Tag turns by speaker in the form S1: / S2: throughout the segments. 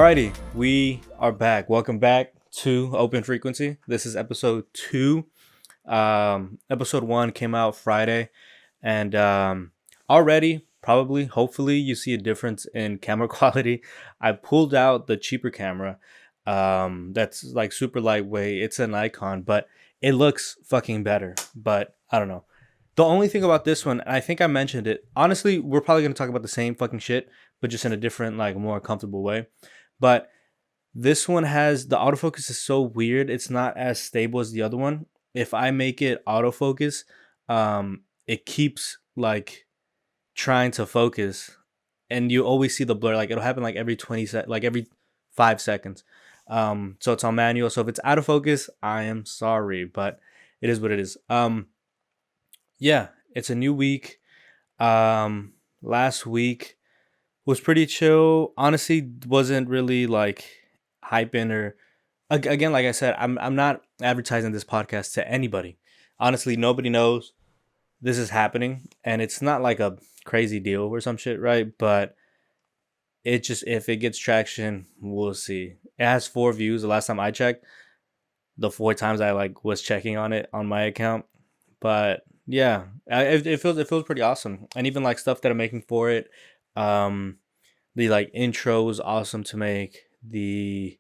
S1: Alrighty, we are back. Welcome back to Open Frequency. This is episode 2. Episode 1 came out Friday, and already, probably, hopefully, you see a difference in camera quality. I pulled out the cheaper camera. That's like super lightweight. It's an Nikon, but it looks fucking better. But I don't know. The only thing about this one, and I think I mentioned it. Honestly, we're probably gonna talk about the same fucking shit, but just in a different, like, more comfortable way. But this one has the autofocus is so weird. It's not as stable as the other one. If I make it autofocus, it keeps like trying to focus, and you always see the blur. Like it'll happen like every 20 like every 5 seconds. So it's on manual. So if it's out of focus, I am sorry, but it is what it is. Yeah, it's a new week. Last week was pretty chill. Honestly, wasn't really like hyping or again, like I said, I'm not advertising this podcast to anybody. Honestly, nobody knows this is happening, and it's not like a crazy deal or some shit, right? But it just if it gets traction, we'll see. It has 4 views. The last time I checked, the 4 times I like was checking on it on my account, but yeah, it feels pretty awesome, and even like stuff that I'm making for it. Um, the like intro was awesome to make. The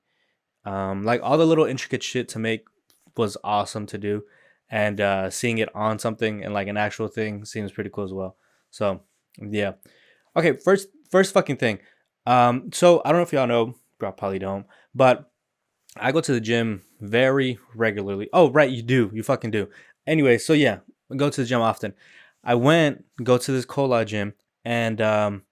S1: like all the little intricate shit to make was awesome to do, and seeing it on something and like an actual thing seems pretty cool as well. So yeah, okay. First fucking thing. So I don't know if y'all know, probably don't, but I go to the gym very regularly. Oh right, you do, you fucking do. Anyway, so yeah, I go to the gym often. I go to this Cola gym, and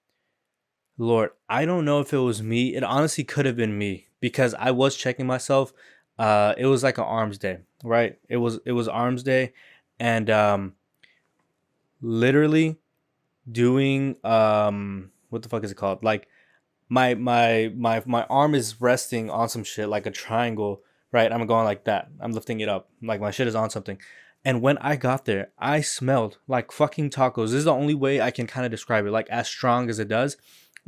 S1: Lord, I don't know if it was me. It honestly could have been me because I was checking myself. It was like an arms day, right? It was arms day, and literally doing what the fuck is it called? Like my arm is resting on some shit like a triangle, right? I'm going like that. I'm lifting it up. Like my shit is on something. And when I got there, I smelled like fucking tacos. This is the only way I can kind of describe it, like as strong as it does.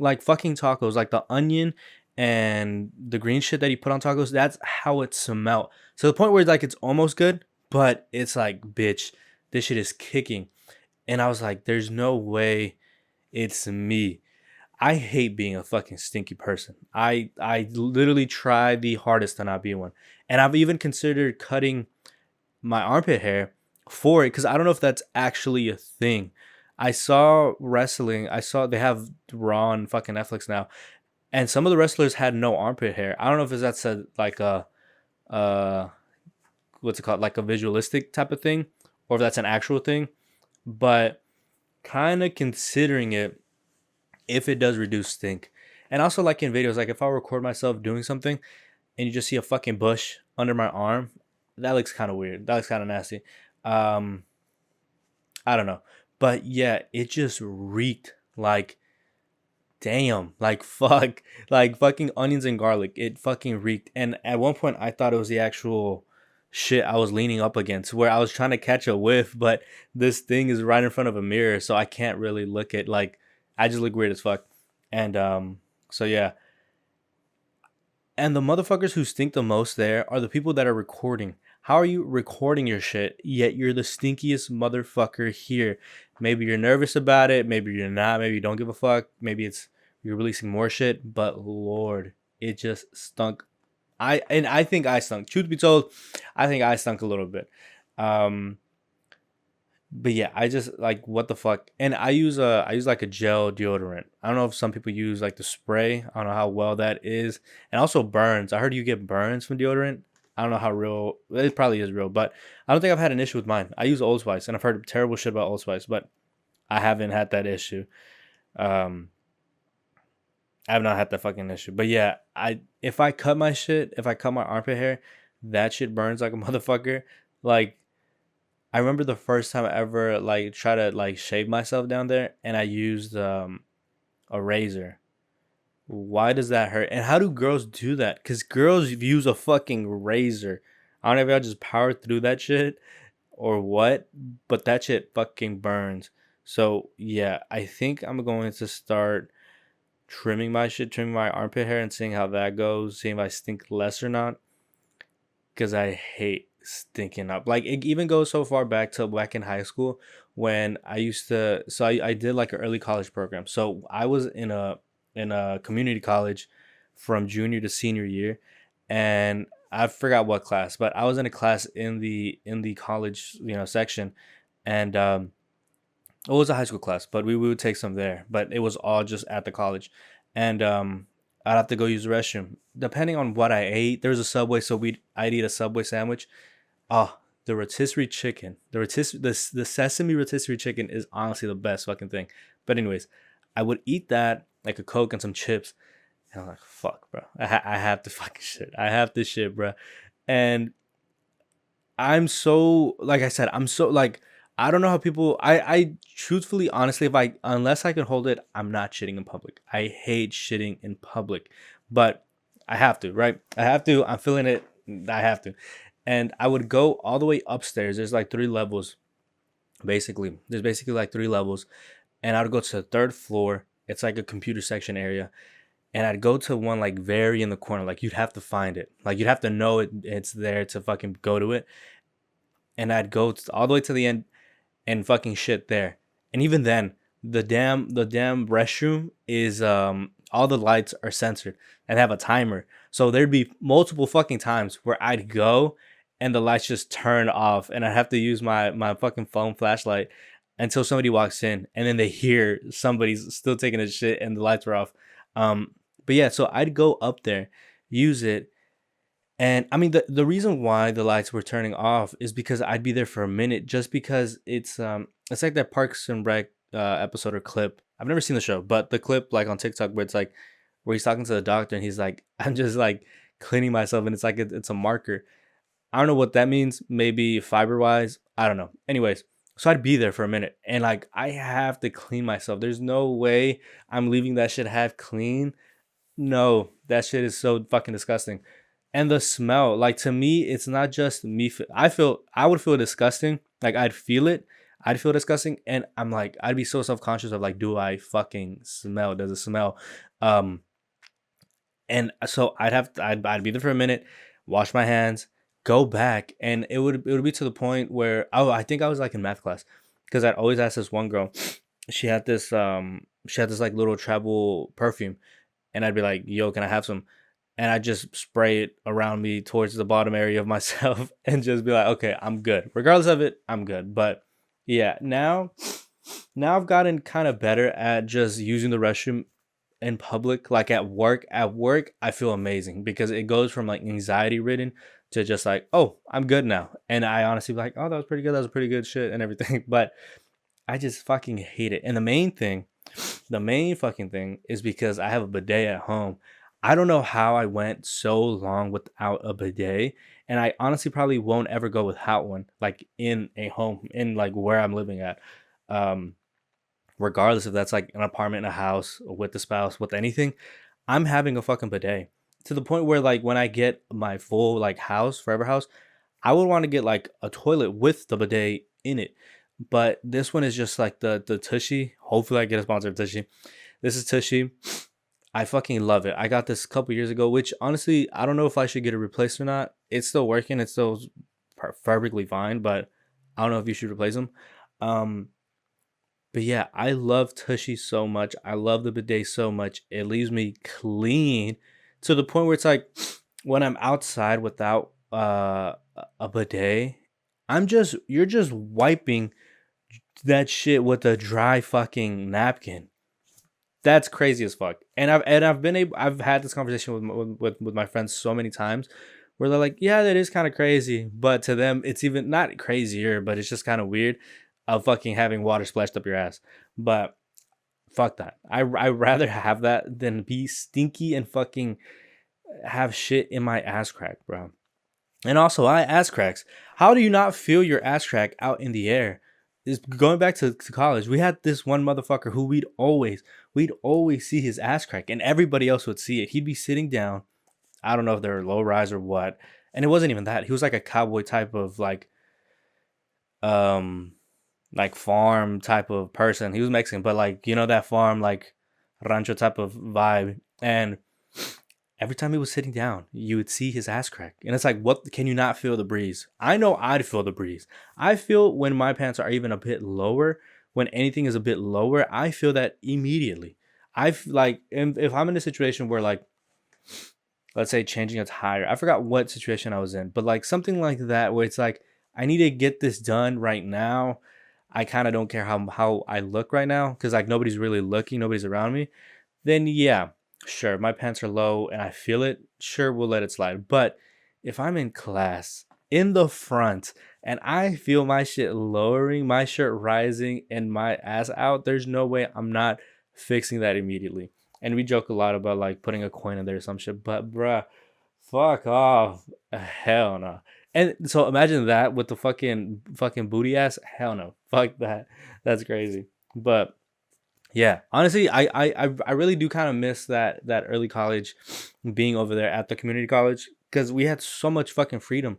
S1: Like fucking tacos, like the onion and the green shit that he put on tacos, that's how it smelled. So the point where like it's almost good, but it's like, bitch, this shit is kicking. And I was like, there's no way it's me. I hate being a fucking stinky person. I literally try the hardest to not be one. And I've even considered cutting my armpit hair for it because I don't know if that's actually a thing. I saw wrestling. I saw they have Raw on fucking Netflix now, and some of the wrestlers had no armpit hair. I don't know if that's like a uh what's it called, like a visualistic type of thing, or if that's an actual thing. But kind of considering it, if it does reduce stink, and also like in videos, like if I record myself doing something and you just see a fucking bush under my arm, that looks kind of weird. That looks kind of nasty. Um, I don't know, but yeah, it just reeked like damn, like fuck, like fucking onions and garlic. It fucking reeked. And at one point, I thought it was the actual shit I was leaning up against, where I was trying to catch a whiff, but this thing is right in front of a mirror, so I can't really look at like I just look weird as fuck. And so yeah, and the motherfuckers who stink the most there are the people that are recording. How are you recording your shit, yet you're the stinkiest motherfucker here? Maybe you're nervous about it. Maybe you're not. Maybe you don't give a fuck. Maybe it's you're releasing more shit. But Lord, it just stunk. I think I stunk. Truth be told, I think I stunk a little bit. Um, but yeah, I just like what the fuck. And I use like a gel deodorant. I don't know if some people use like the spray. I don't know how well that is. And also burns. I heard you get burns from deodorant. I don't know how real it probably is real, but I don't think I've had an issue with mine. I use Old Spice and I've heard terrible shit about Old Spice, but I haven't had that issue. Um I have not had that fucking issue. But yeah, I if I cut my shit, if I cut my armpit hair, that shit burns like a motherfucker. Like I remember the first time I ever like try to like shave myself down there, and I used a razor. Why does that hurt? And how do girls do that? Cause girls use a fucking razor. I don't know if y'all just power through that shit or what, but that shit fucking burns. So yeah, I think I'm going to start trimming my shit, trimming my armpit hair, and seeing how that goes, seeing if I stink less or not. Because I hate stinking up. Like it even goes so far back to back in high school when I used to. So I did like an early college program. So I was in a community college from junior to senior year, and I forgot what class, but I was in a class in the college section, and it was a high school class, but we would take some there. But it was all just at the college, and I'd have to go use the restroom. Depending on what I ate, there was a Subway, so I'd eat a Subway sandwich. Oh, the rotisserie chicken, the sesame rotisserie chicken is honestly the best fucking thing. But anyways, I would eat that like a Coke and some chips, and I'm like, fuck, bro, I have to fucking shit. I have to shit, bro, and I'm so like I said, I'm so like I don't know how people I truthfully honestly if I unless I can hold it, I'm not shitting in public. I hate shitting in public. But I have to, right? I have to. I'm feeling it. I have to. And I would go all the way upstairs. There's like three levels basically. There's basically like three levels and I would go to the third floor. It's like a computer section area and I'd go to one like very in the corner. Like you'd have to find it. Like you'd have to know it's there to fucking go to it. And I'd go all the way to the end and fucking shit there. And even then, the damn restroom is all the lights are censored and have a timer. So there'd be multiple fucking times where I'd go and the lights just turn off and I have to use my fucking phone flashlight until somebody walks in and then they hear somebody's still taking a shit and the lights were off. Um but yeah, so I'd go up there, use it, and I mean the reason why the lights were turning off is because I'd be there for a minute just because it's like that Parks and Rec episode or clip. I've never seen the show, but the clip like on TikTok where it's like where he's talking to the doctor and he's like, I'm just like cleaning myself and it's like it's a marker. I don't know what that means. Maybe fiber wise. I don't know. Anyways, so I'd be there for a minute and like I have to clean myself. There's no way I'm leaving that shit half clean. No, that shit is so fucking disgusting. And the smell, like to me, it's not just me. I would feel disgusting. Like I'd feel it. I'd feel disgusting. And I'm like, I'd be so self conscious of like, do I fucking smell? Does it smell? Um, and so I'd be there for a minute, wash my hands, go back. And it would be to the point where, oh, I think I was like in math class because I'd always ask this one girl, she had this like little travel perfume and I'd be like, "Yo, can I have some?" And I just spray it around me towards the bottom area of myself and just be like, "Okay, I'm good. Regardless of it, I'm good." But yeah, now I've gotten kind of better at just using the restroom in public, like at work. At work, I feel amazing because it goes from like anxiety ridden to just like, "Oh, I'm good now." And I honestly be like, "Oh, that was pretty good. That was pretty good shit and everything." But I just fucking hate it. And the main fucking thing is because I have a bidet at home. I don't know how I went so long without a bidet. And I honestly probably won't ever go without one, like in a home, in like where I'm living at. Um, Regardless if that's like an apartment, a house, or with the spouse, with anything, I'm having a fucking bidet. To the point where like when I get my full like house, forever house, I would want to get like a toilet with the bidet in it. But this one is just like the Tushy. Hopefully I get a sponsor of Tushy. This is Tushy. I fucking love it. I got this a couple years ago, which honestly I don't know if I should get it replaced or not. It's still working. It's still perfectly fine, but I don't know if you should replace them. Um, but yeah, I love Tushy so much. I love the bidet so much. It leaves me clean to the point where it's like when I'm outside without a bidet, you're just wiping that shit with a dry fucking napkin. That's crazy as fuck. I've had this conversation with my friends so many times where they're like, yeah, that is kind of crazy, but to them it's even not crazier, but it's just kind of weird of fucking having water splashed up your ass. But fuck that. I rather have that than be stinky and fucking have shit in my ass crack, bro. And also, I ass cracks. How do you not feel your ass crack out in the air? Is going back to college. We had this one motherfucker who we'd always see his ass crack, and everybody else would see it. He'd be sitting down. I don't know if they're low rise or what, and it wasn't even that. He was like a cowboy type of um like farm type of person. He was Mexican, but like that farm like rancho type of vibe. And every time he was sitting down, you would see his ass crack. And it's like, what can you not feel the breeze? I know I'd feel the breeze. I feel when my pants are even a bit lower, when anything is a bit lower, I feel that immediately. Like, if I'm in a situation where, like, let's say changing a tire, I forgot what situation I was in, but like something like that where it's like, I need to get this done right now. I kind of don't care how I look right now because like nobody's really looking, nobody's around me. Then yeah, sure, my pants are low and I feel it. Sure, we'll let it slide. But if I'm in class in the front and I feel my shit lowering, my shirt rising, and my ass out, there's no way I'm not fixing that immediately. And we joke a lot about like putting a coin in there or some shit, but bruh, fuck off. Hell no. And so imagine that with the fucking booty ass. Hell no. Fuck that. That's crazy. But yeah, honestly, I really do kind of miss that early college, being over there at the community college because we had so much fucking freedom.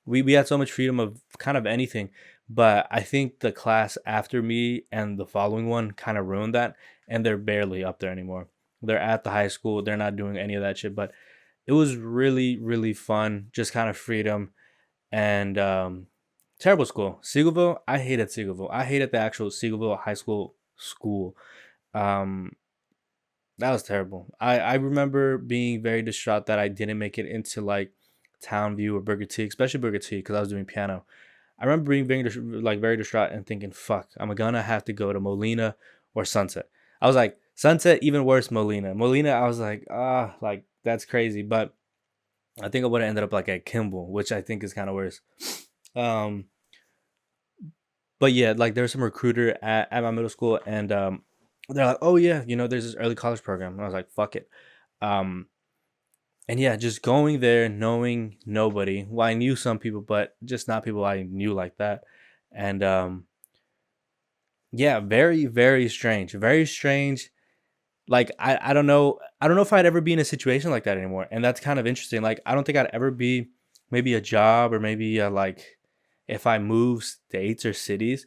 S1: We had so much freedom of kind of anything, but I think the class after me and the following one kind of ruined that, and they're barely up there anymore. They're at the high school. They're not doing any of that shit, but it was really fun, just kind of freedom. And terrible school. Seagoville, I hated Seagoville. I hated the actual Seagoville high school. Um, that was terrible. I remember being very distraught that I didn't make it into like Town View or Burger T, especially Burger T, because I was doing piano. I remember being very distraught and thinking, "Fuck, I'm gonna have to go to Molina or Sunset." I was like, Sunset, even worse. Molina, I was like, like that's crazy. But I think I would have ended up like at Kimball, which I think is kind of worse. Um, but yeah, like there's some recruiter at my middle school, and they're like, "Oh yeah, there's this early college program." And I was like, "Fuck it," um, and yeah, just going there, knowing nobody. Well, I knew some people, but just not people I knew like that, and yeah, very strange, very strange. Like I don't know if I'd ever be in a situation like that anymore, and that's kind of interesting. Like I don't think I'd ever be maybe a job or maybe like if I move states or cities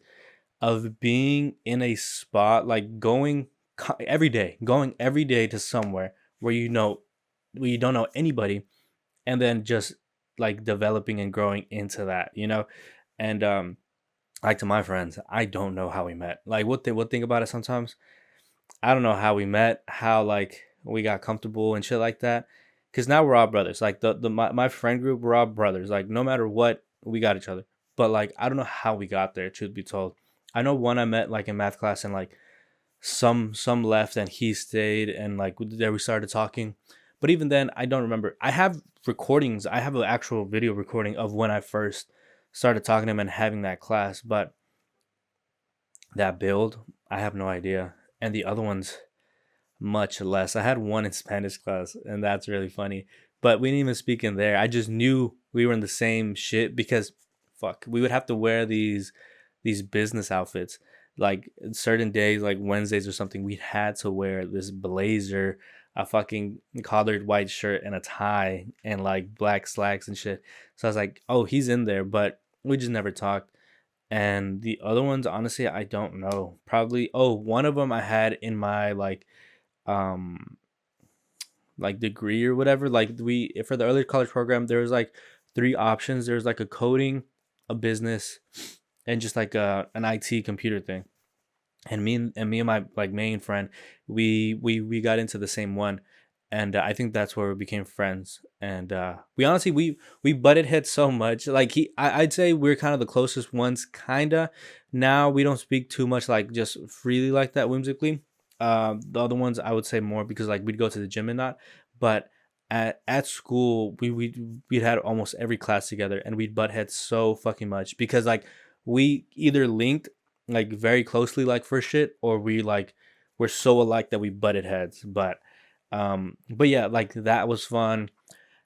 S1: of being in a spot like going every day to somewhere where where you don't know anybody, and then just like developing and growing into that. And like to my friends, I don't know how we met. Like what think about it sometimes, I don't know how we met, how like we got comfortable and shit like that. Cause now we're all brothers. Like my friend group, we're all brothers. Like no matter what, we got each other. But like I don't know how we got there, truth be told. I know one I met like in math class, and like some left and he stayed, and like there we started talking. But even then I don't remember. I have recordings, I have an actual video recording of when I first started talking to him and having that class, but that build, I have no idea. And the other ones, much less. I had one in Spanish class, and that's really funny. But we didn't even speak in there. I just knew we were in the same shit because, fuck, we would have to wear these business outfits. Like certain days, like Wednesdays or something, we had to wear this blazer, a fucking collared white shirt, and a tie, and like black slacks and shit. So I was like, oh, he's in there, but we just never talked. And the other ones, honestly, I don't know. Probably, oh, one of them I had in my um like degree or whatever. Like we for the early college program, there was like three options. There's like a coding, a business, and just like an IT computer thing. And me and my like main friend, we got into the same one, and I think that's where we became friends. And we honestly we butted heads so much. Like I'd say we're kind of the closest ones, kinda. Now we don't speak too much, like just freely like that, whimsically. The other ones I would say more because like we'd go to the gym and not, but at school we'd had almost every class together, and we'd butt heads so fucking much because like we either linked like very closely like for shit, or we're so alike that we butted heads. But yeah, like that was fun,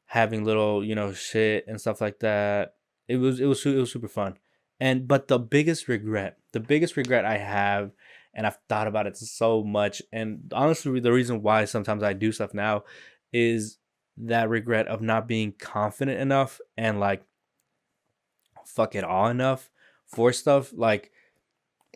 S1: having little shit and stuff like that. It was super fun. And but the biggest regret I have, and I've thought about it so much, and honestly the reason why sometimes I do stuff now is that regret of not being confident enough and like fuck it all enough for stuff. Like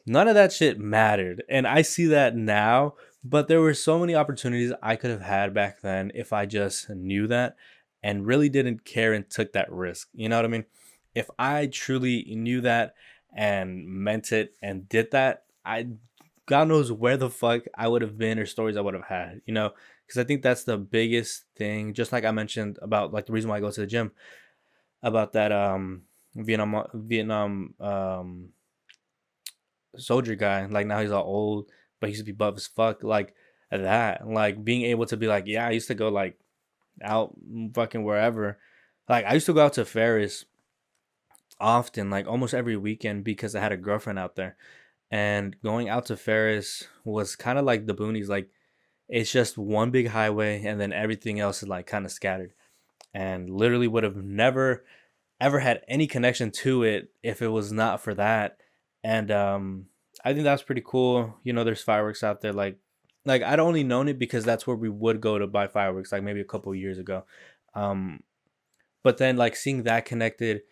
S1: none of that shit mattered, and I see that now. But there were so many opportunities I could have had back then if I just knew that and really didn't care and took that risk. You know what I mean? If I truly knew that and meant it and did that, I God knows where the fuck I would have been or stories I would have had, you know? Because I think that's the biggest thing. Just like I mentioned about like the reason why I go to the gym, about that Vietnam soldier guy. Like now he's all old, but he used to be buff as fuck. Like that, like being able to be like, yeah, I used to go like out fucking wherever. Like I used to go out to Ferris often, like almost every weekend because I had a girlfriend out there. And going out to Ferris was kind of like the boonies. Like it's just one big highway, and then everything else is like kind of scattered. And literally would have never ever had any connection to it if it was not for that. And I think that's pretty cool. You know, there's fireworks out there. Like I'd only known it because that's where we would go to buy fireworks, like maybe a couple of years ago. Um, but then like seeing that connected,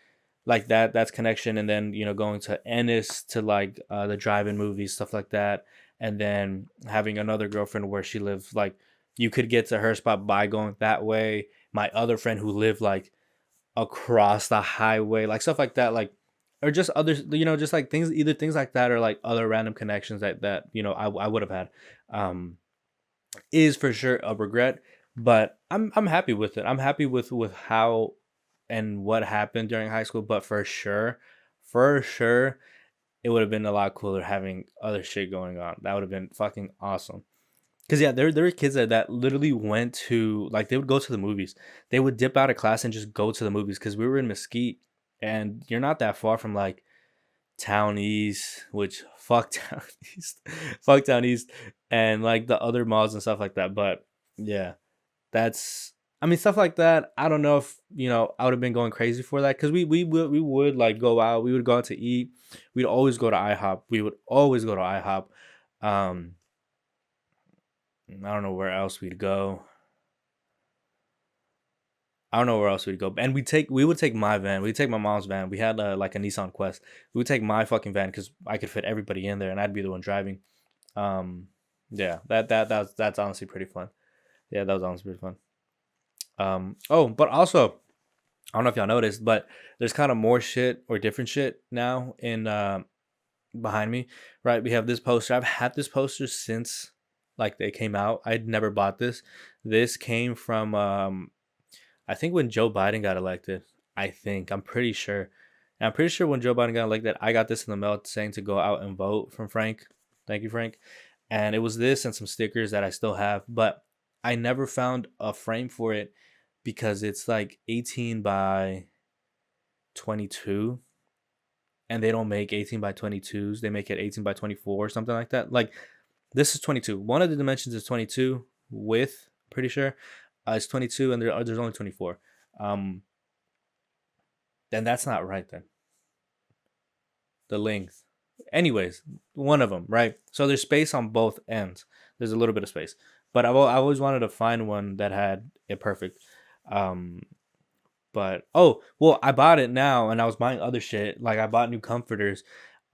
S1: like that's connection, and then going to Ennis to like the drive-in movies, stuff like that, and then having another girlfriend where she lived like you could get to her spot by going that way. My other friend who lived like across the highway, like stuff like that, like or just others, just like things, either things like that or like other random connections that I would have had, um, is for sure a regret. But I'm happy with it. I'm happy with how and what happened during high school. But for sure, it would have been a lot cooler having other shit going on. That would have been fucking awesome. Cause yeah, there were kids that literally went to like they would go to the movies. They would dip out of class and just go to the movies because we were in Mesquite, and you're not that far from like Town East, which fuck Town East, fuck Town East, and like the other malls and stuff like that. But yeah, that's I mean stuff like that. I don't know if I would have been going crazy for that because we would like go out. We would go out to eat. We'd always go to IHOP. We would always go to IHOP. Um, I don't know where else we'd go. I don't know where else we'd go. And we would take my van. We'd take my mom's van. We had like a Nissan Quest. We would take my fucking van because I could fit everybody in there, and I'd be the one driving. Um, yeah, that's honestly pretty fun. Yeah, that was honestly pretty fun. Oh, but also I don't know if y'all noticed, but there's kind of more shit or different shit now in behind me. Right, we have this poster. I've had this poster since like they came out. I'd never bought this. This came from I think when Joe Biden got elected, I think I'm pretty sure. And I'm pretty sure when Joe Biden got elected, I got this in the mail saying to go out and vote from Frank. Thank you, Frank. And it was this and some stickers that I still have, but I never found a frame for it because it's like 18 by 22, and they don't make 18 by 22s. They make it 18 by 24 or something like that. Like this is 22. One of the dimensions is 22 width, pretty sure. It's 22 and there's only 24. Um, then that's not right then. The length. Anyways, one of them, right? So there's space on both ends. There's a little bit of space. But I always wanted to find one that had it perfect. Um, but oh, well, I bought it now and I was buying other shit. Like I bought new comforters.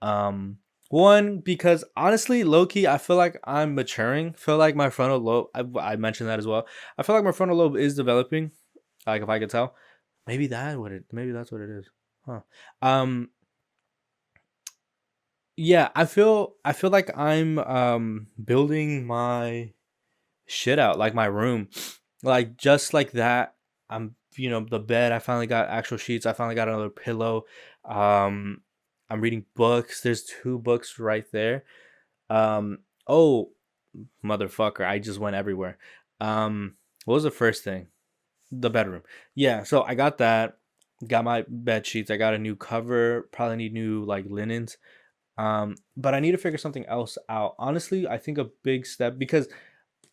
S1: Um, one because honestly, low key, I feel like I'm maturing. Feel like my frontal lobe. I mentioned that as well. I feel like my frontal lobe is developing. Like if I could tell, maybe that's what it is. Huh. Um. Yeah, I feel like I'm building my shit out, like my room, like just like that. I'm the bed. I finally got actual sheets. I finally got another pillow. Um, I'm reading books. There's two books right there. Oh, motherfucker! I just went everywhere. What was the first thing? The bedroom. Yeah, so I got that. Got my bed sheets. I got a new cover. Probably need new like linens. But I need to figure something else out. Honestly, I think a big step because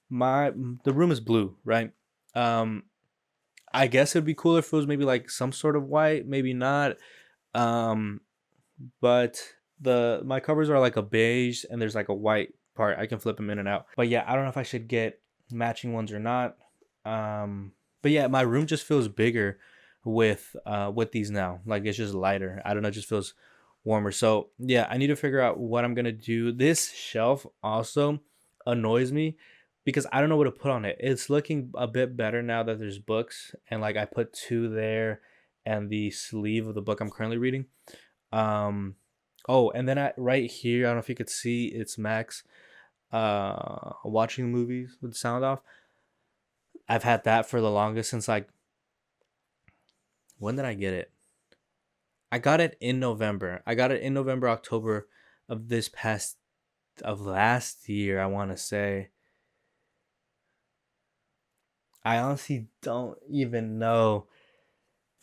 S1: my the room is blue, right? Um, I guess it'd be cooler if it was maybe like some sort of white, maybe not. Um, but the my covers are like a beige and there's like a white part. I can flip them in and out. But yeah, I don't know if I should get matching ones or not. But yeah, my room just feels bigger with these now. Like it's just lighter. I don't know, it just feels warmer. So yeah, I need to figure out what I'm gonna do. This shelf also annoys me because I don't know what to put on it. It's looking a bit better now that there's books, and like I put two there and the sleeve of the book I'm currently reading. Um oh, and then right here, I don't know if you could see, it's Max watching movies with the sound off. I've had that for the longest since like, when did I get it? I got it in November. I got it in November, October of this past of last year, I want to say. I honestly don't even know.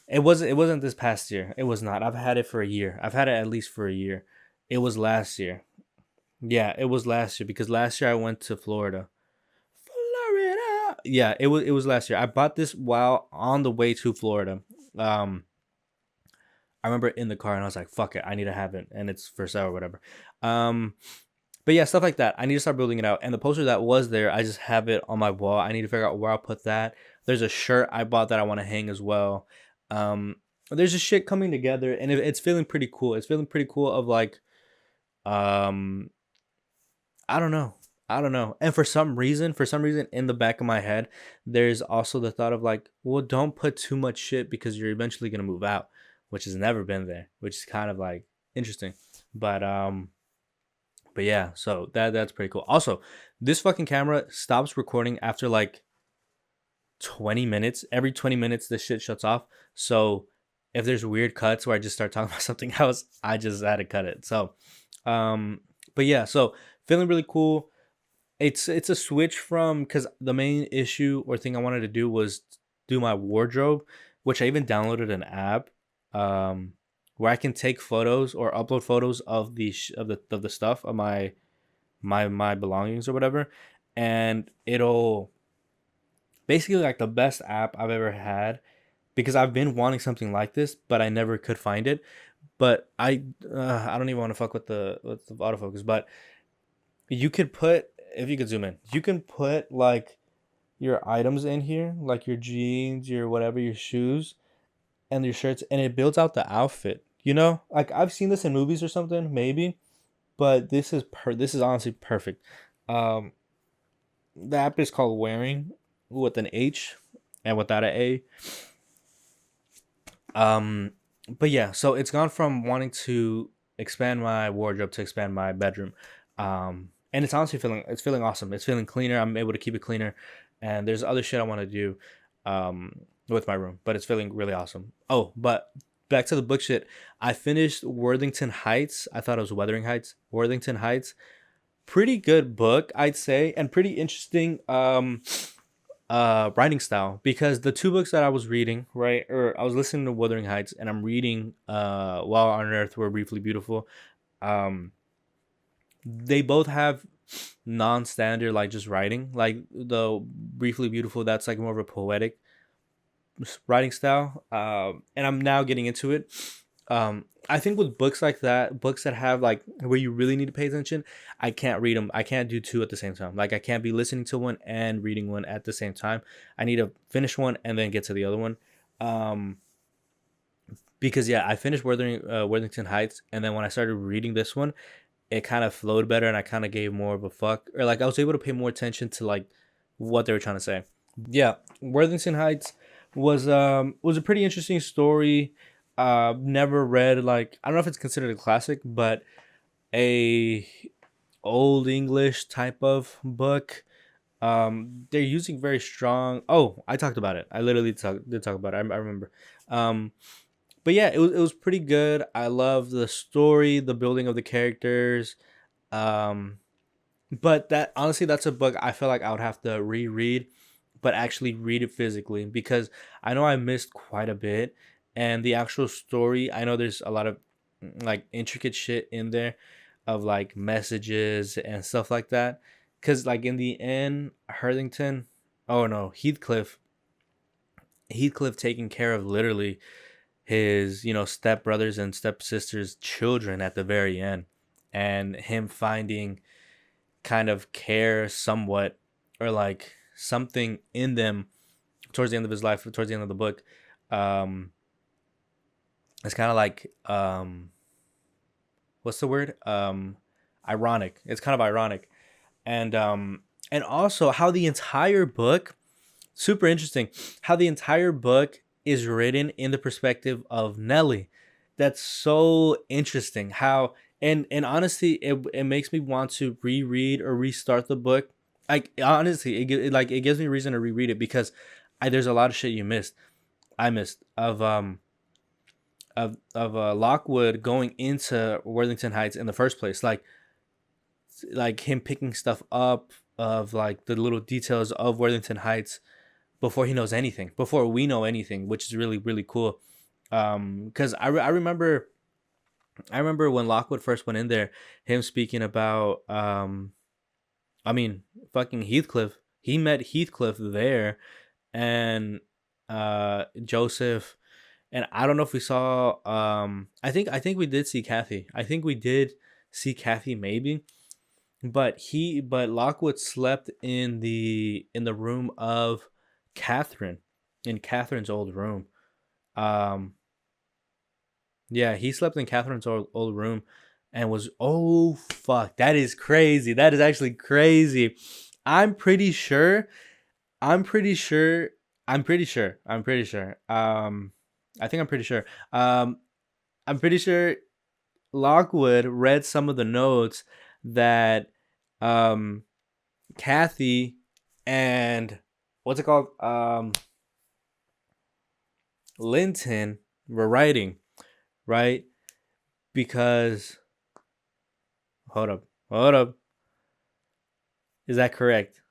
S1: It wasn't this past year. It was not. I've had it for a year. I've had it at least for a year. It was last year. Yeah, it was last year because last year I went to Florida. Florida. Yeah, it was last year. I bought this while on the way to Florida. Um I remember in the car and I was like, fuck it, I need to have it and it's for sale or whatever. Um but yeah, stuff like that. I need to start building it out. And the poster that was there, I just have it on my wall. I need to figure out where I'll put that. There's a shirt I bought that I want to hang as well. Um, there's just shit coming together, and it's feeling pretty cool. It's feeling pretty cool. Of like, um, I don't know, I don't know. And for some reason, in the back of my head, there's also the thought of like, well, don't put too much shit because you're eventually gonna move out, which has never been there, which is kind of like interesting. But but yeah, so that's pretty cool. Also, this fucking camera stops recording after like 20 minutes. Every 20 minutes this shit shuts off. So if there's weird cuts where I just start talking about something else, I just had to cut it. So but yeah, so feeling really cool. It's a switch from, because the main issue or thing I wanted to do was do my wardrobe, which I even downloaded an app um where I can take photos or upload photos of the stuff of my belongings or whatever, and it'll basically like the best app I've ever had, because I've been wanting something like this, but I never could find it. But I don't even want to fuck with the autofocus, but you could put, if you could zoom in, you can put like your items in here, like your jeans, your whatever, your shoes, and your shirts, and it builds out the outfit. You know, like I've seen this in movies or something, maybe, but this is honestly perfect. Um, the app is called Wearing, with an H and without an A. Um, but yeah, so it's gone from wanting to expand my wardrobe to expand my bedroom. And it's honestly feeling awesome. It's feeling cleaner. I'm able to keep it cleaner, and there's other shit I want to do with my room, but it's feeling really awesome. Oh, but back to the book shit. I finished Worthington Heights. I thought it was Wuthering Heights. Worthington Heights. Pretty good book, I'd say, and pretty interesting writing style, because the two books that I was reading, right, or I was listening to Wuthering Heights and I'm reading While on Earth We're Briefly Beautiful. Um they both have non-standard, like, just writing. Like the Briefly Beautiful, that's like more of a poetic writing style. And I'm now getting into it. I think with books like that, books that have like where you really need to pay attention, I can't read them. I can't do two at the same time. Like I can't be listening to one and reading one at the same time. I need to finish one and then get to the other one. Um, because yeah, I finished Worthington Heights, and then when I started reading this one, it kind of flowed better, and I kind of gave more of a fuck, or like I was able to pay more attention to like what they were trying to say. Yeah, Worthington Heights was a pretty interesting story. Never read, like, I don't know if it's considered a classic, but a old English type of book. They're using very strong. Oh, I talked about it. I literally did talk about it. I remember. Um, but yeah, it was pretty good. I love the story, the building of the characters. Um, but that, honestly, that's a book I feel like I would have to reread, but actually read it physically, because I know I missed quite a bit, and the actual story, I know there's a lot of like intricate shit in there of like messages and stuff like that. Cause like in the end, Hurlington, oh no, Heathcliff taking care of literally his, step brothers and stepsisters' children at the very end, and him finding kind of care somewhat, or like something in them towards the end of his life, towards the end of the book. um it's kind of like, what's the word, ironic. It's kind of ironic. And also how the entire book, super interesting, how the entire book is written in the perspective of Nellie. That's so interesting. How and honestly, it makes me want to reread or restart the book. Like honestly, it gives me reason to reread it because there's a lot of shit you missed. I missed of Lockwood going into Worthington Heights in the first place. Like him picking stuff up of like the little details of Worthington Heights before he knows anything, before we know anything, which is really really cool. Because I remember when Lockwood first went in there, him speaking about I mean fucking Heathcliff. He met Heathcliff there, and Joseph, and I don't know if we saw I think we did see Kathy. I think we did see Kathy maybe, but Lockwood slept in the room of Catherine, in Catherine's old room. Um yeah, he slept in Catherine's old room and was, oh fuck, that is crazy. That is actually crazy. I'm pretty sure I'm pretty sure I'm pretty sure. I think I'm pretty sure. I'm pretty sure Lockwood read some of the notes that um Kathy and what's it called? Linton were writing, right? Because hold up. Hold up. Is that correct?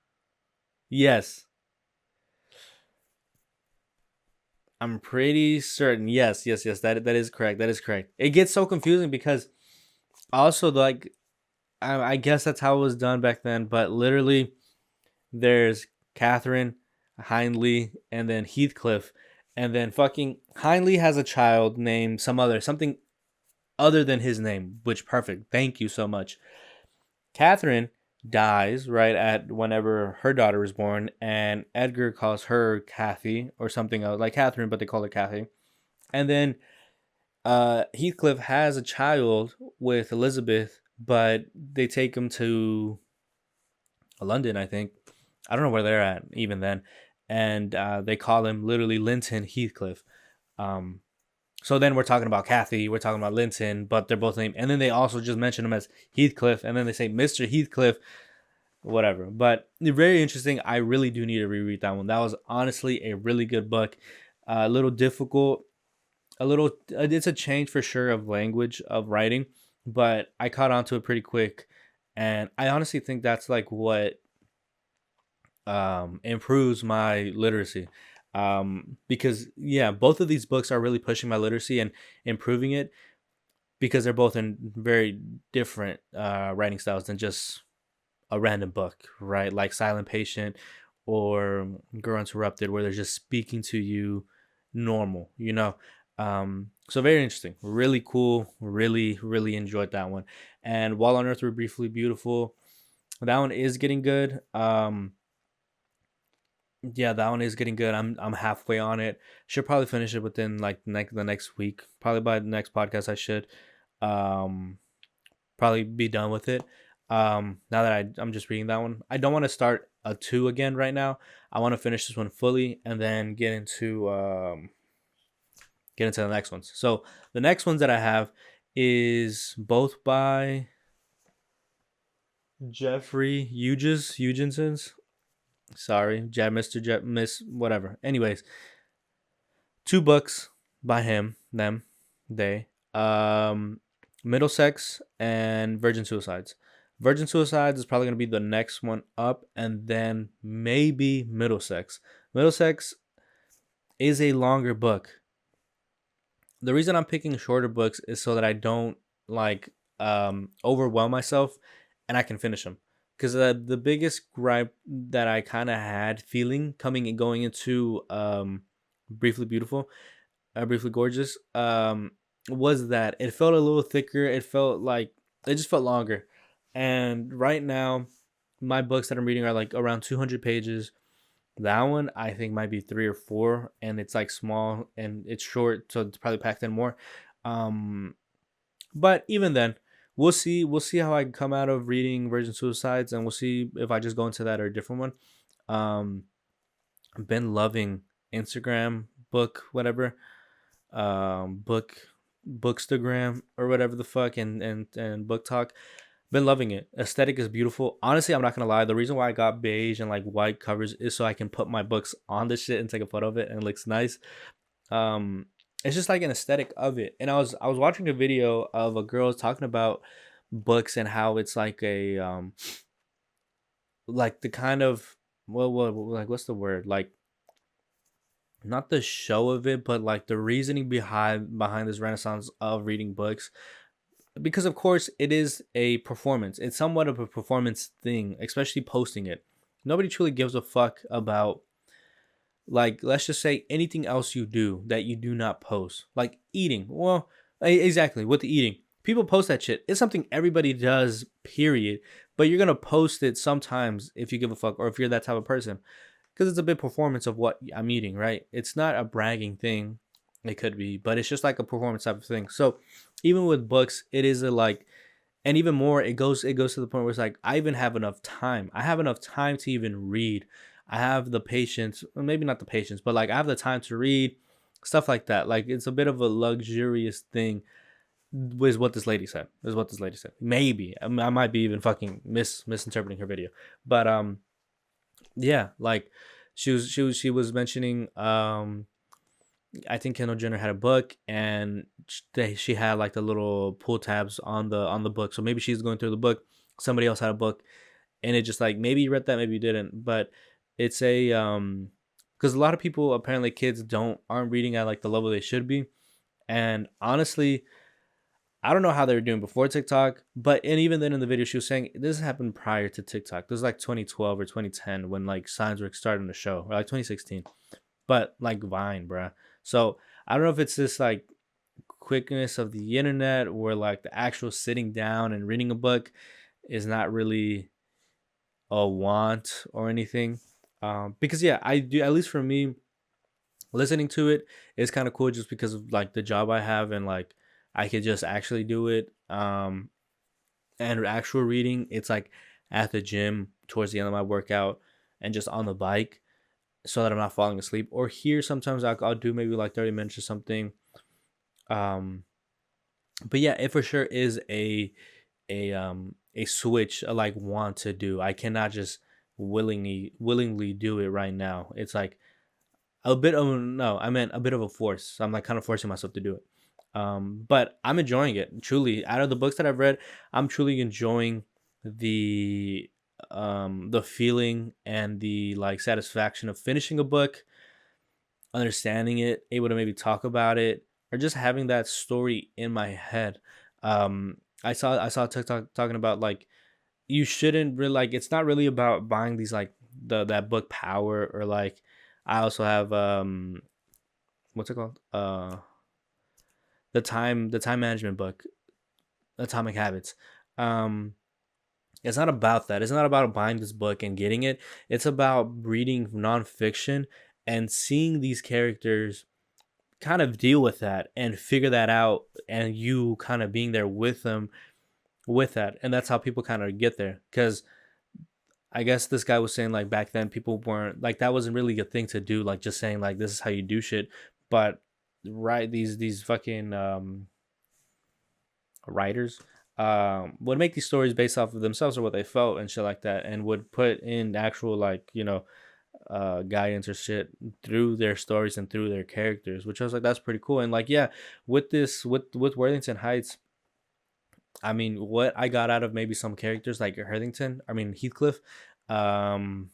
S1: Yes. I'm pretty certain. Yes, yes, yes. That is correct. That is correct. It gets so confusing because also like I guess that's how it was done back then, but literally there's Catherine, Hindley, and then Heathcliff, and then fucking Hindley has a child named something other than his name, which perfect. Thank you so much. Catherine dies right at whenever her daughter was born, and Edgar calls her Kathy or something else, like Catherine, but they call her Kathy. And then Heathcliff has a child with Elizabeth, but they take him to London, I think. I don't know where they're at even then, and they call him literally Linton Heathcliff. Um, so then we're talking about Kathy, we're talking about Linton, but they're both named, and then they also just mention him as Heathcliff, and then they say Mr. Heathcliff, whatever. But very interesting. I really do need to reread that one. That was honestly a really good book. A little difficult, a little. It's a change for sure of language of writing, but I caught on to it pretty quick, and I honestly think that's like what improves my literacy. Because yeah, both of these books are really pushing my literacy and improving it because they're both in very different writing styles than just a random book, right? Like Silent Patient or Girl Interrupted, where they're just speaking to you normal, you know? So very interesting, really cool, really, really enjoyed that one. And While on Earth We're Briefly Beautiful, that one is getting good. Yeah, that one is getting good. I'm halfway on it. Should probably finish it within like the next week. Probably by the next podcast I should um probably be done with it. Now that I'm just reading that one. I don't want to start a 2 again right now. I want to finish this one fully and then get into the next ones. So, the next ones that I have is both by Jeffrey Eugensons. Sorry, Mr. Miss, whatever. Anyways, 2 books by him, them, they. Middlesex and Virgin Suicides. Virgin Suicides is probably going to be the next one up, and then maybe Middlesex. Middlesex is a longer book. The reason I'm picking shorter books is so that I don't like overwhelm myself and I can finish them. Because the biggest gripe that I kind of had feeling coming and going into Briefly Beautiful, Briefly Gorgeous, was that it felt a little thicker. It felt like it just felt longer. And right now, my books that I'm reading are like around 200 pages. That one I think might be 3 or 4, and it's like small and it's short, so it's probably packed in more. Um, but even then, We'll see how I come out of reading Virgin Suicides, and we'll see if I just go into that or a different one. Um, I've been loving Instagram book whatever, book bookstagram or whatever the fuck, and book talk. Been loving it. Aesthetic is beautiful. Honestly, I'm not gonna lie. The reason why I got beige and like white covers is so I can put my books on this shit and take a photo of it and it looks nice. Um, it's just like an aesthetic of it. And I was watching a video of a girl talking about books and how it's like a like the kind of, like what's the word, like not the show of it, but like the reasoning behind this renaissance of reading books, because of course it is a performance. It's somewhat of a performance thing, especially posting it. Nobody truly gives a fuck about, like, let's just say anything else you do that you do not post, like eating. Well, exactly, with the eating, people post that shit. It's something everybody does, period. But you're gonna post it sometimes if you give a fuck, or if you're that type of person, because it's a big performance of what I'm eating, right? It's not a bragging thing. It could be, but it's just like a performance type of thing. So even with books, it is a like, and even more, it goes to the point where it's like I even have enough time. I have enough time to even read. I have the patience, or maybe not the patience, but like I have the time to read stuff like that. Like it's a bit of a luxurious thing. Is what this lady said. Is what this lady said. Maybe I might be even fucking misinterpreting her video, but yeah, like she was mentioning, I think Kendall Jenner had a book, and she had like the little pull tabs on the book. So maybe she's going through the book. Somebody else had a book, and it just like, maybe you read that, maybe you didn't. But it's a because a lot of people, apparently kids aren't reading at like the level they should be. And honestly, I don't know how they were doing before TikTok, but and even then in the video she was saying this happened prior to TikTok. This is like 2012 or 2010 when like signs were starting to show, or like 2016, but like Vine, bruh. So I don't know if it's this like quickness of the internet, where like the actual sitting down and reading a book is not really a want or anything. Because yeah, I do, at least for me, listening to it is kind of cool just because of like the job I have, and like I could just actually do it. And actual reading, it's like at the gym towards the end of my workout, and just on the bike, so that I'm not falling asleep. Or here, sometimes I'll do maybe like 30 minutes or something. Um, but yeah, it for sure is a switch, a like want to do. I cannot just willingly do it right now. It's like a bit of, no, I meant a bit of a force. So I'm like kind of forcing myself to do it. But I'm enjoying it truly. Out of the books that I've read, I'm truly enjoying the the feeling and the like satisfaction of finishing a book, understanding it, able to maybe talk about it, or just having that story in my head. I saw TikTok talking about like, you shouldn't really, like, it's not really about buying these like that book power, or like, I also have what's it called, the time management book, Atomic Habits. um it's not about that. It's not about buying this book and getting it. It's about reading nonfiction and seeing these characters kind of deal with that and figure that out, and you kind of being there with them with that. And that's how people kind of get there. Because I guess this guy was saying like back then people weren't like, that wasn't really a thing to do, like just saying like this is how you do shit. But right, these fucking writers would make these stories based off of themselves or what they felt and shit like that, and would put in actual like, guidance or shit through their stories and through their characters, which I was like, that's pretty cool. And like, yeah, with this, with Worthington Heights, I mean, what I got out of maybe some characters like Heathcliff, um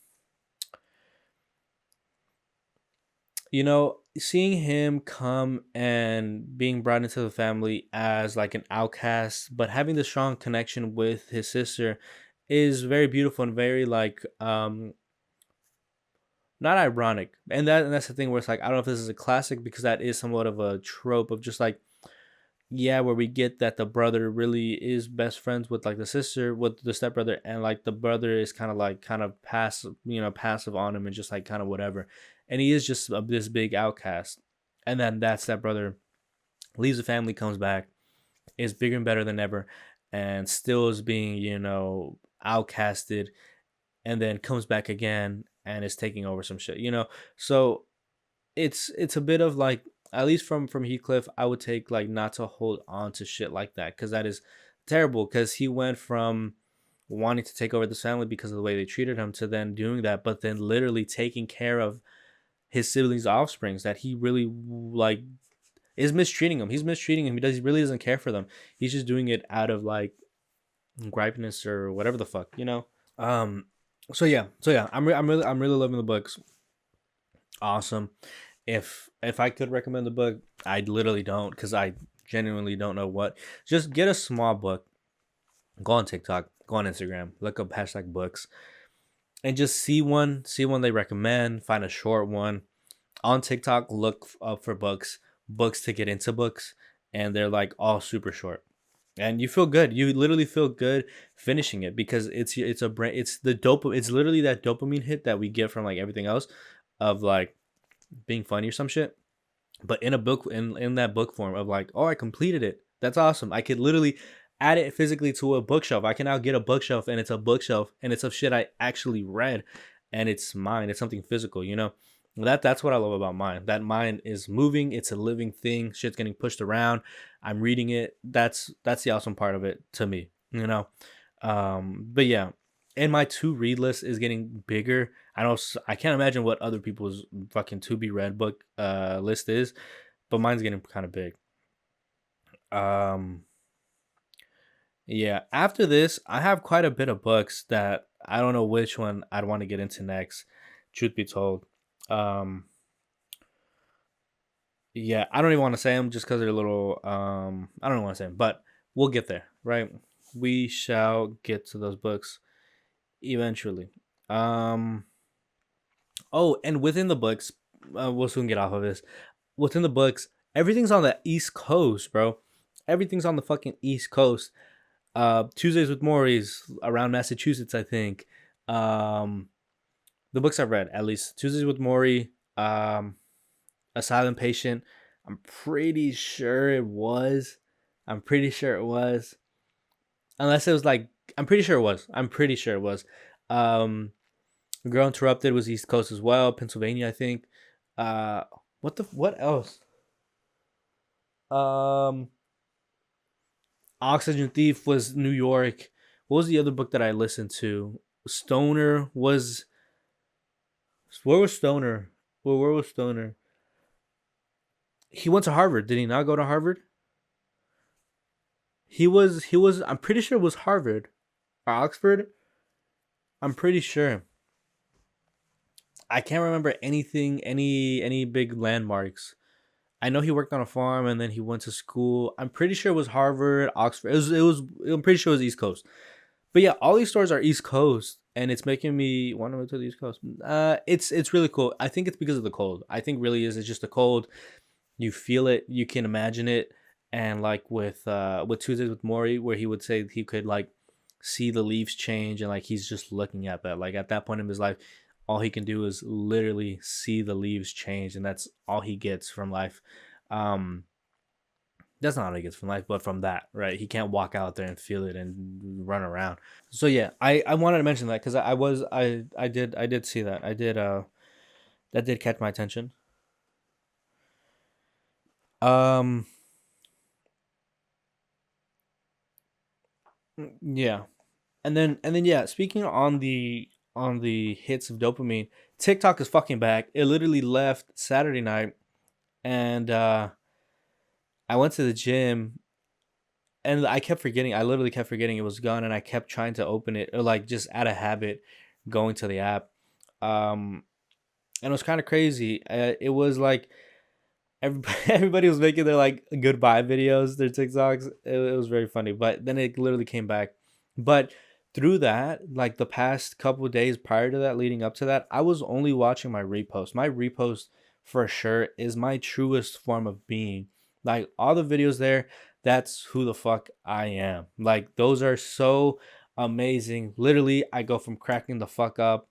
S1: seeing him come and being brought into the family as like an outcast, but having the strong connection with his sister is very beautiful and very like not ironic. And that's the thing where it's like, I don't know if this is a classic, because that is somewhat of a trope of just like, yeah, where we get that the brother really is best friends with like the sister, with the stepbrother, and like the brother is kind of passive, passive on him, and just like kind of whatever. And he is just this big outcast. And then that stepbrother leaves the family, comes back, is bigger and better than ever. and still is being, outcasted, and then comes back again and is taking over some shit. So it's a bit of like, at least from Heathcliff, I would take like not to hold on to shit like that, because that is terrible, because he went from wanting to take over the family because of the way they treated him to then doing that, but then literally taking care of his siblings' offsprings that he really like is mistreating him. He's mistreating him. He really doesn't care for them. He's just doing it out of like gripeness or whatever the fuck. Um, so yeah, I'm really loving the books. Awesome. If I could recommend the book, I literally don't, because I genuinely don't know what. Just get a small book. Go on TikTok. Go on Instagram. Look up #books and just see one they recommend. Find a short one on TikTok. Look up for books to get into books, and they're like all super short. And you feel good. You literally feel good finishing it, because it's a brain. It's the dope. It's literally that dopamine hit that we get from like everything else, of like being funny or some shit, but in a book, in that book form of like, oh, I completed it. That's awesome. I could literally add it physically to a bookshelf. I can now get a bookshelf, and it's a bookshelf, and it's of shit I actually read, and it's mine. It's something physical. That's what I love about mine. That mine is moving. It's a living thing. Shit's getting pushed around. I'm reading it. That's the awesome part of it to me. But yeah, and my to read list is getting bigger. I can't imagine what other people's fucking to be read book list is, but mine's getting kind of big. Um, yeah. After this, I have quite a bit of books that I don't know which one I'd want to get into next. Truth be told, um, yeah, I don't even want to say them just because they're a little. I don't want to say them, but we'll get there, right? We shall get to those books eventually. Um, Oh, and within the books, we'll soon get off of this. Within the books, everything's on the East Coast, bro. Everything's on the fucking East Coast. Tuesdays with Maury's around Massachusetts, I think. Um, the books I've read, at least Tuesdays with Maury, A Silent Patient. I'm pretty sure it was. I'm pretty sure it was. Unless it was like, I'm pretty sure it was. I'm pretty sure it was. Um, Girl Interrupted was East Coast as well, Pennsylvania, I think. Uh, what else? Um, Oxygen Thief was New York. What was the other book that I listened to? Stoner was. Where was Stoner? Where was Stoner? He went to Harvard. Did he not go to Harvard? He was. I'm pretty sure it was Harvard or Oxford. I'm pretty sure. I can't remember anything, any big landmarks. I know he worked on a farm and then he went to school. I'm pretty sure it was Harvard, Oxford. It was. I'm pretty sure it was East Coast. But yeah, all these stores are East Coast, and it's making me want to go to the East Coast. It's really cool. I think it's because of the cold. I think really is it's just the cold. You feel it, you can imagine it, and like with Tuesdays with Maury, where he would say he could like see the leaves change, and like he's just looking at that. Like at that point in his life, all he can do is literally see the leaves change, and that's all he gets from life. Um, that's not all he gets from life, but from that, right? He can't walk out there and feel it and run around. So yeah, I wanted to mention that because I did see that. That did catch my attention. Um, yeah, and then yeah. Speaking on the hits of dopamine, TikTok is fucking back. It literally left Saturday night, and I went to the gym, and I kept forgetting. I literally kept forgetting it was gone, and I kept trying to open it, or like just out of habit, going to the app. Um, and it was kind of crazy. It was like everybody was making their like goodbye videos, their TikToks. It was very funny, but then it literally came back. But through that, like the past couple of days prior to that, leading up to that, I was only watching my repost. My repost for sure is my truest form of being. Like all the videos there, that's who the fuck I am. Like those are so amazing. Literally, I go from cracking the fuck up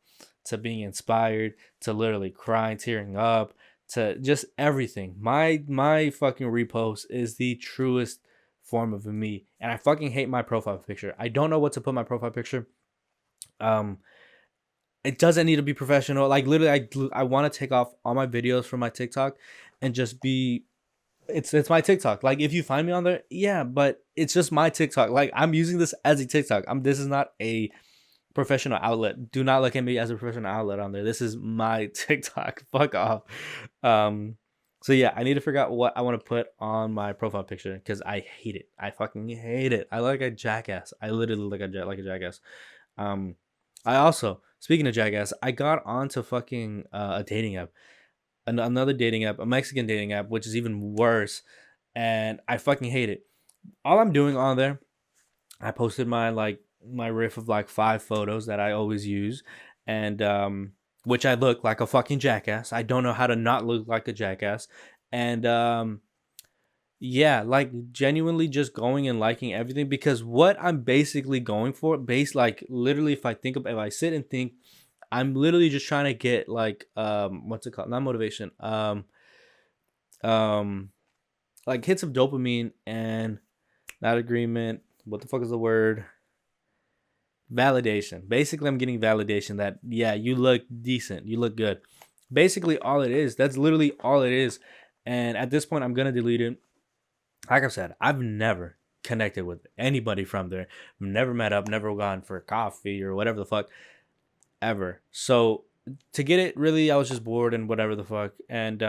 S1: to being inspired to literally crying, tearing up to just everything. My fucking repost is the truest form of me. And I fucking hate my profile picture. I don't know what to put my profile picture. Um, it doesn't need to be professional. Like literally, I want to take off all my videos from my TikTok and just be it's my TikTok. Like if you find me on there, yeah, but it's just my TikTok. Like I'm using this as a TikTok. This is not a professional outlet. Do not look at me as a professional outlet on there. This is my TikTok. Fuck off. Um so yeah, I need to figure out what I want to put on my profile picture because I hate it. I fucking hate it. I look like a jackass. I literally look like a jackass. Um I also, speaking of jackass, I got onto fucking a dating app, another dating app, a Mexican dating app, which is even worse, and I fucking hate it. All I'm doing on there, I posted my riff of like 5 photos that I always use, and which I look like a fucking jackass. I don't know how to not look like a jackass, and yeah, like genuinely just going and liking everything because what I'm basically going for, like literally, if I sit and think, I'm literally just trying to get like what's it called? Not motivation. Um like hits of dopamine and not agreement. What the fuck is the word? Validation. Basically, I'm getting validation that yeah, you look decent, you look good. Basically, all it is. That's literally all it is. And at this point, I'm gonna delete it. Like I said, I've never connected with anybody from there. Never met up, never gone for coffee or whatever the fuck ever. So to get it, really, I was just bored and whatever the fuck. And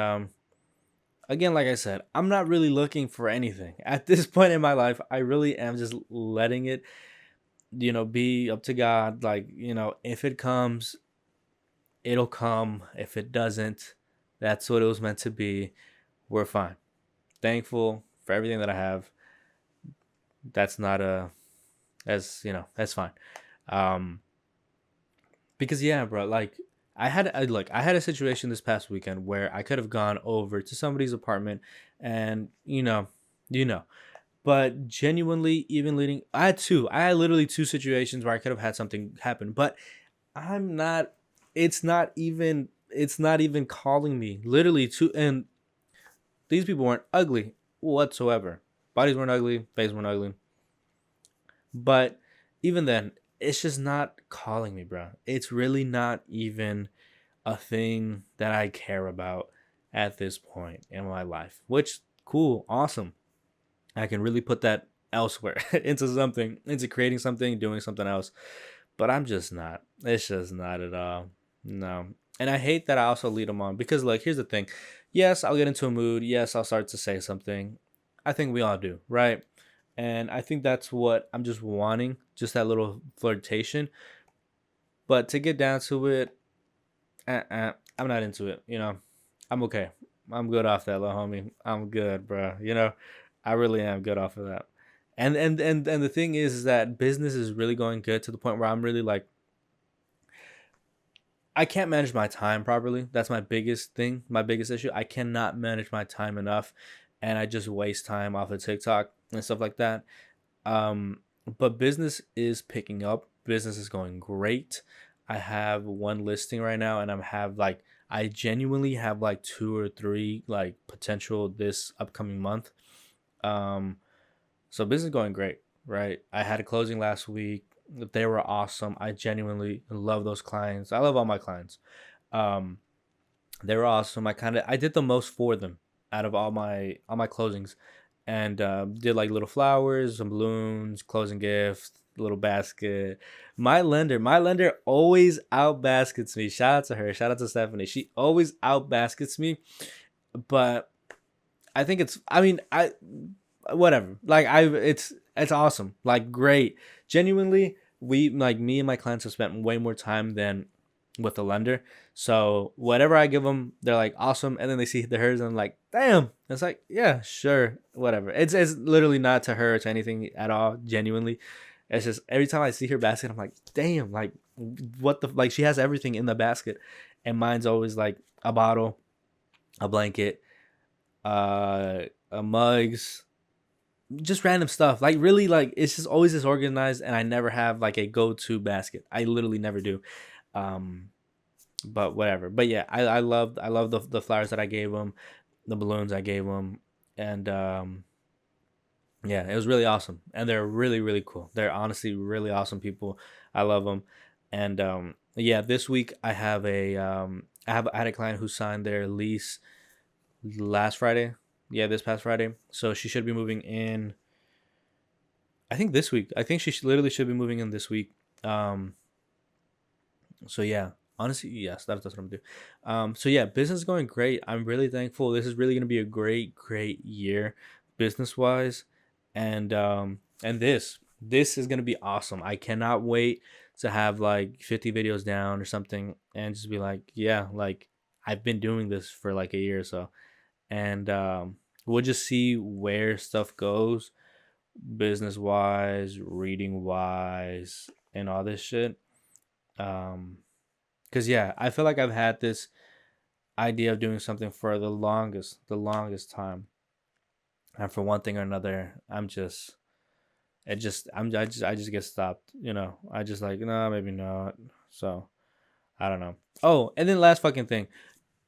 S1: again, like I said, I'm not really looking for anything at this point in my life. I really am just letting it, be up to God. Like, if it comes, it'll come. If it doesn't, that's what it was meant to be. We're fine. Thankful for everything that I have. That's not that's fine. Um, because yeah, bro, like I had a situation this past weekend where I could have gone over to somebody's apartment and you know, but genuinely even leading I had literally 2 situations where I could have had something happen, but I'm not it's not even calling me literally to, and these people weren't ugly whatsoever. Bodies weren't ugly, faces weren't ugly. But even then, it's just not calling me, bro. It's really not even a thing that I care about at this point in my life. Which cool, awesome. I can really put that elsewhere into creating something, doing something else. But I'm just not. It's just not at all. No. And I hate that I also lead them on because, like, here's the thing. Yes, I'll get into a mood. Yes, I'll start to say something. I think we all do, right? And I think that's what I'm just wanting, just that little flirtation. But to get down to it, I'm not into it. I'm okay. I'm good off that, little homie. I'm good, bro. I really am good off of that. And the thing is that business is really going good to the point where I'm really like, I can't manage my time properly. That's my biggest thing, my biggest issue. I cannot manage my time enough, and I just waste time off of TikTok and stuff like that. Um, but business is picking up. Business is going great. I have one listing right now, and I genuinely have like 2 or 3 like potential this upcoming month. Um, so business is going great, right? I had a closing last week. They were awesome. I genuinely love those clients. I love all my clients. Um, they were awesome. I did the most for them out of all my closings, and did like little flowers, some balloons, closing gifts, little basket. My lender always out baskets me. Shout out to her. Shout out to Stephanie. She always out baskets me, but I think it's. I mean, I whatever. Like it's awesome. Like great. Genuinely, we like me and my clients have spent way more time than with the lender. So whatever I give them, they're like awesome, and then they see the hers and I'm like, damn. It's like yeah, sure, whatever. It's literally not to her or to anything at all. Genuinely, it's just every time I see her basket, I'm like, damn, like what the like she has everything in the basket, and mine's always like a bottle, a blanket, mugs, just random stuff. Like really, like it's just always disorganized, and I never have like a go-to basket. I literally never do. Um, but whatever. But yeah, I love the flowers that I gave them, the balloons I gave them, and Yeah, it was really awesome, and they're really really cool. They're honestly really awesome people. I love them, and yeah, this week I had a client who signed their lease last Friday. Yeah, this past Friday. So she should be moving in. I think this week. I think literally should be moving in this week. Um, so yeah, honestly, yes, that's what I'm gonna do. So yeah, business is going great. I'm really thankful. This is really gonna be a great year, business wise, and this is gonna be awesome. I cannot wait to have like 50 videos down or something, and just be like, yeah, like I've been doing this for like a year or so, and we'll just see where stuff goes, business wise, reading wise, and all this shit. Um, Cause yeah, I feel like I've had this idea of doing something for the longest time, and for one thing or another, I just get stopped. You know, I just like no, maybe not. So I don't know. Oh, and then last fucking thing.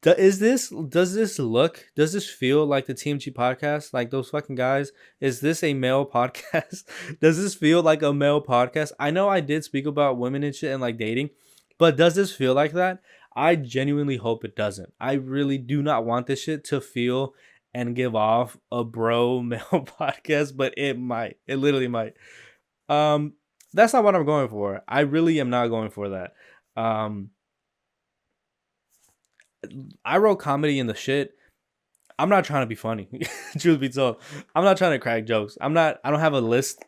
S1: Does this feel like the TMG podcast? Like those fucking guys? Is this a male podcast? Does this feel like a male podcast? I know I did speak about women and shit and like dating, but does this feel like that? I genuinely hope it doesn't. I really do not want this shit to feel and give off a bro male podcast, but it might. It literally might. Um, that's not what I'm going for. I really am not going for that. Um, I wrote comedy in the shit. I'm not trying to be funny. Truth be told, I'm not trying to crack jokes. I don't have a list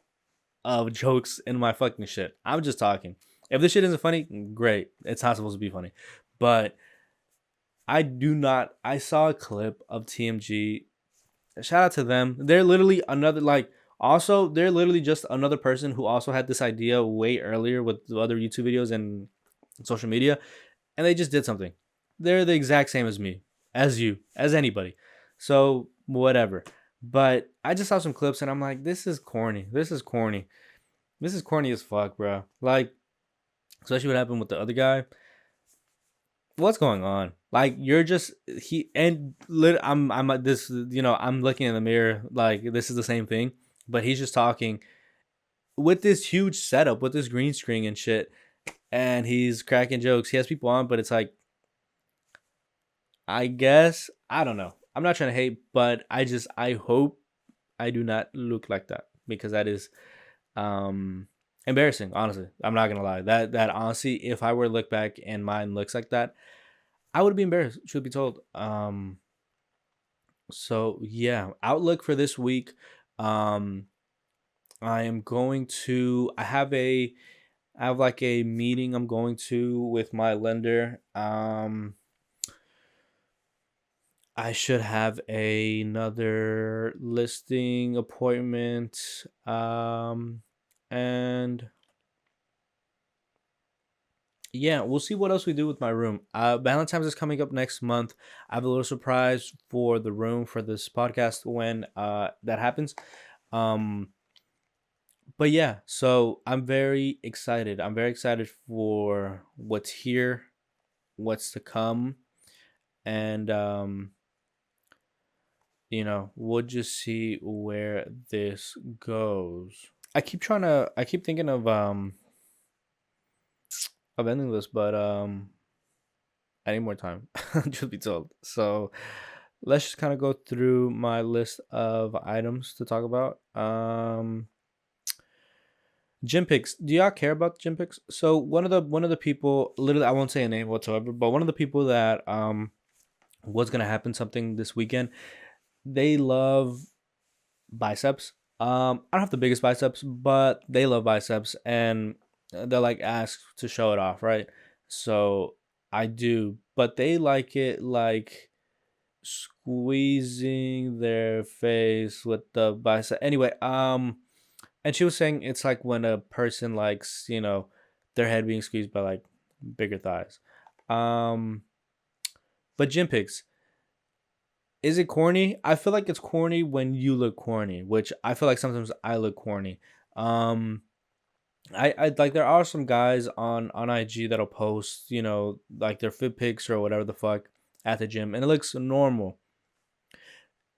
S1: of jokes in my fucking shit. I'm just talking. If this shit isn't funny, great. It's not supposed to be funny. But I do not. I saw a clip of TMG. Shout out to them. They're literally another like. Also, they're literally just another person who also had this idea way earlier with the other YouTube videos and social media, and they just did something. They're the exact same as me, as you, as anybody. So whatever. But I just saw some clips and I'm like, this is corny. This is corny. This is corny as fuck, bro. Like, especially what happened with the other guy. What's going on? Like, you're just he and I'm this I'm looking in the mirror like this is the same thing, but he's just talking with this huge setup with this green screen and shit, and he's cracking jokes. He has people on, but it's like I guess I don't know. I'm not trying to hate, but I hope I do not look like that because that is um embarrassing. Honestly, I'm not gonna lie. That honestly, if I were to look back and mine looks like that, I would be embarrassed. Should be told. So yeah, outlook for this week. Um, I am going to. I have like a meeting I'm going to with my lender. I should have another listing appointment. And yeah, we'll see what else we do with my room. Valentine's is coming up next month. I have a little surprise for the room for this podcast when that happens. Um, but yeah, so I'm very excited. I'm very excited for what's here, what's to come, and we'll just see where this goes. I keep thinking of ending this, but I need more time, truth be told. So let's just kind of go through my list of items to talk about. Gym picks. Do y'all care about gym picks? So one of the people, literally I won't say a name whatsoever, but one of the people that was gonna happen something this weekend, they love biceps. I don't have the biggest biceps, but they love biceps, and they're like asked to show it off, right? So I do, but they like it like squeezing their face with the bicep. Anyway, and she was saying it's like when a person likes, their head being squeezed by like bigger thighs. Um, but gym pics. Is it corny? I feel like it's corny when you look corny, which I feel like sometimes I look corny. Um, I like there are some guys on IG that'll post, like their fit pics or whatever the fuck at the gym, and it looks normal.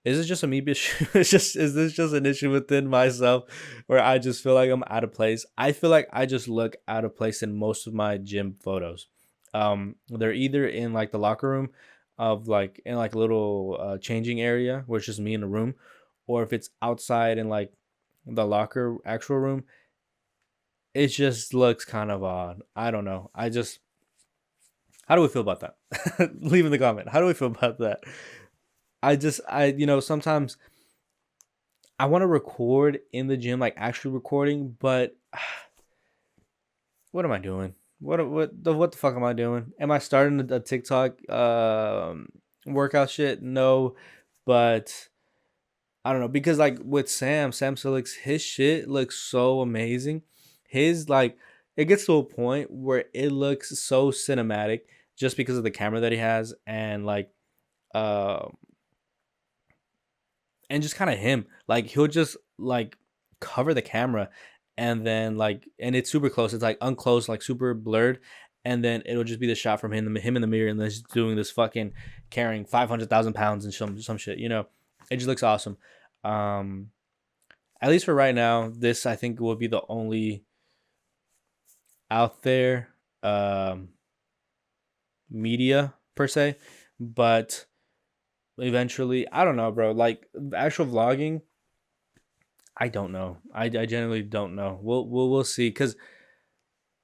S1: is this just a me issue? Is this just an issue within myself where I just feel like I'm out of place? I feel like I just look out of place in most of my gym photos. They're either in like the locker room of like in like a little changing area where it's just me in the room, or if it's outside in like the locker actual room, it just looks kind of odd. I don't know. I just how do we feel about that? Leave in the comment. How do we feel about that? Sometimes I want to record in the gym, like actually recording, but what am I doing? What the fuck am I doing? Am I starting a TikTok workout shit? No, but I don't know because like with Sam Silik's his shit looks so amazing. His like it gets to a point where it looks so cinematic just because of the camera that he has and like uh and just kind of him. Like he'll just like cover the camera and then like and it's super close. It's like unclosed, like super blurred. And then it'll just be the shot from him in the mirror, and then he's doing this fucking carrying 500,000 pounds and some shit. It just looks awesome. Um, at least for right now, this I think will be the only out there media per se, but eventually, I don't know, bro. Like actual vlogging, I don't know. I genuinely don't know. We'll see because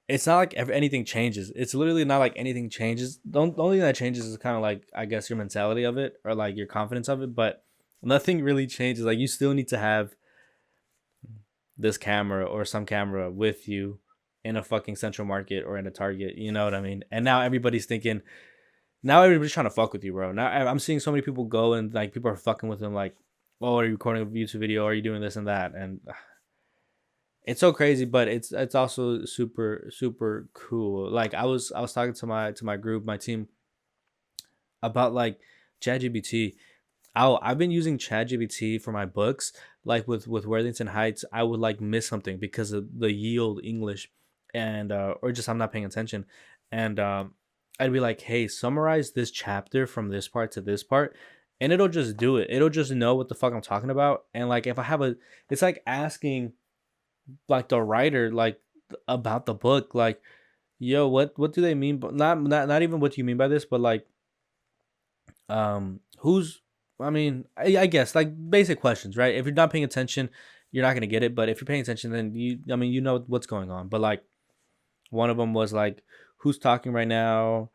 S1: it's not like anything changes. It's literally not like anything changes. The only thing that changes is kind of like I guess your mentality of it or like your confidence of it, but nothing really changes. Like you still need to have this camera or some camera with you in a fucking Central Market or in a Target. You know what I mean? And now everybody's trying to fuck with you, bro. Now I'm seeing so many people go and like people are fucking with them, like, oh, are you recording a YouTube video? Are you doing this and that? And it's so crazy, but it's also super super cool. Like I was talking to my group, my team about like ChatGPT. I've been using ChatGPT for my books, like with Worthington Heights. I would like miss something because of the yield English, and or just I'm not paying attention, and I'd be like, hey, summarize this chapter from this part to this part, and it'll just do it. It'll just know what the fuck I'm talking about, and like if I have it's like asking like the writer like about the book, like, yo, what do they mean? But not even what do you mean by this, but like who's I mean I guess like basic questions, right? If you're not paying attention you're not gonna get it, but if you're paying attention then you know what's going on. But like one of them was like who's talking right now,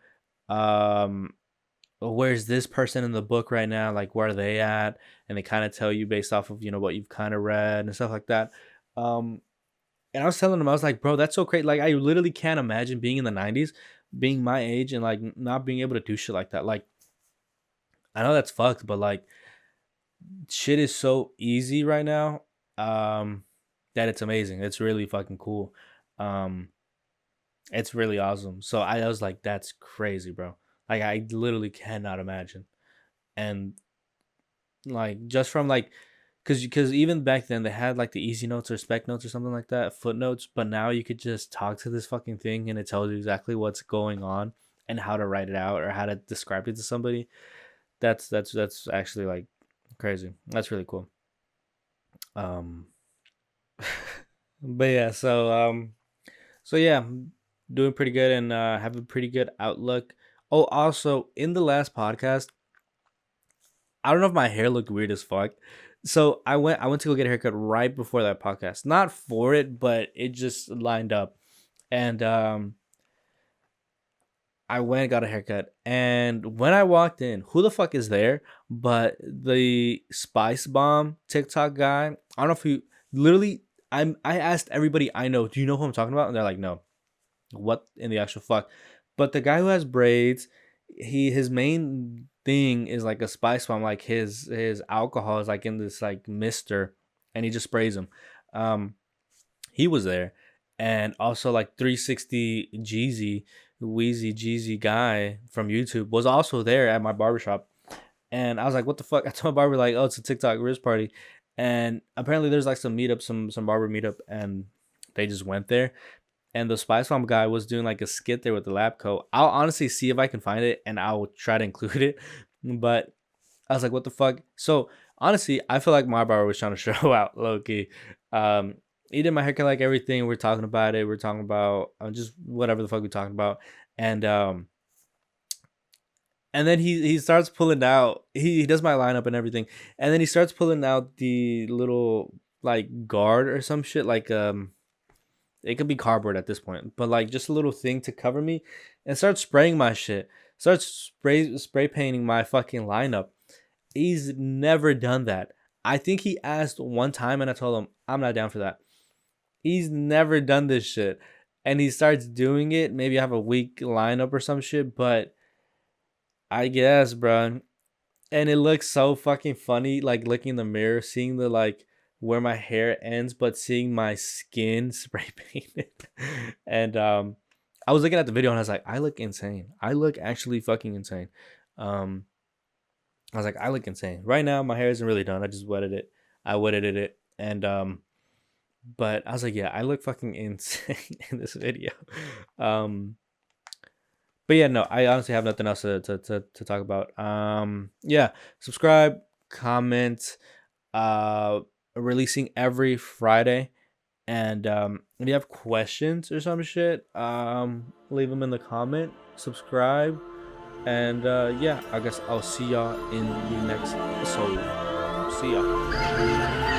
S1: um where's this person in the book right now, like where are they at, and they kind of tell you based off of what you've kind of read and stuff like that. um and I was telling him, I was like, bro, that's so crazy. Like I literally can't imagine being in the 90s, being my age and like not being able to do shit like that. Like I know that's fucked, but like shit is so easy right now. That it's amazing. It's really fucking cool. Um, it's really awesome. So I was like, that's crazy, bro. Like I literally cannot imagine. And like just from like, because even back then they had like the easy notes or spec notes or something like that, footnotes. But now you could just talk to this fucking thing and it tells you exactly what's going on and how to write it out or how to describe it to somebody. That's actually like crazy. That's really cool. Um, but yeah, so yeah, doing pretty good and have a pretty good outlook. Oh, also in the last podcast, I don't know if my hair looked weird as fuck. So I went to go get a haircut right before that podcast. Not for it, but it just lined up. And I went and got a haircut. And when I walked in, who the fuck is there? But the Spice Bomb TikTok guy. I don't know if you literally I asked everybody I know, do you know who I'm talking about? And they're like, no. What in the actual fuck? But the guy who has braids, his main thing is like a Spice Bomb, like his alcohol is like in this like mister and he just sprays them. Um he was there, and also like 360 Jeezy, Wheezy Jeezy guy from YouTube was also there at my barbershop. And I was like, what the fuck? I told my barber like, oh, it's a TikTok wrist party. And apparently there's like some meetup, some barber meetup, and they just went there. And the Spice Bomb guy was doing like a skit there with the lab coat. I'll honestly see if I can find it and I'll try to include it. But I was like, what the fuck? So Honestly, I feel like my barber was trying to show out, low key. Um, he did my haircut like everything. We're talking about it. We're talking about just whatever the fuck we're talking about, and and then he starts pulling out. He does my lineup and everything, and then he starts pulling out the little like guard or some shit like it could be cardboard at this point, but like just a little thing to cover me, and start spraying my shit. Starts spray painting my fucking lineup. He's never done that. I think he asked one time, and I told him I'm not down for that. He's never done this shit, and he starts doing it. Maybe I have a weak lineup or some shit, but I guess, bro. And it looks so fucking funny, like looking in the mirror, seeing the like where my hair ends, but seeing my skin spray painted. And I was looking at the video and I was like, I look insane. I look actually fucking insane. Um, I was like, I look insane. Right now, my hair isn't really done. I just wetted it. I wetted it, and but I was like, yeah, I look fucking insane in this video. Um, but yeah, no, I honestly have nothing else to talk about. Yeah, subscribe, comment, uh, releasing every Friday. And if you have questions or some shit, leave them in the comment, subscribe, and yeah, I guess I'll see y'all in the next episode. See y'all.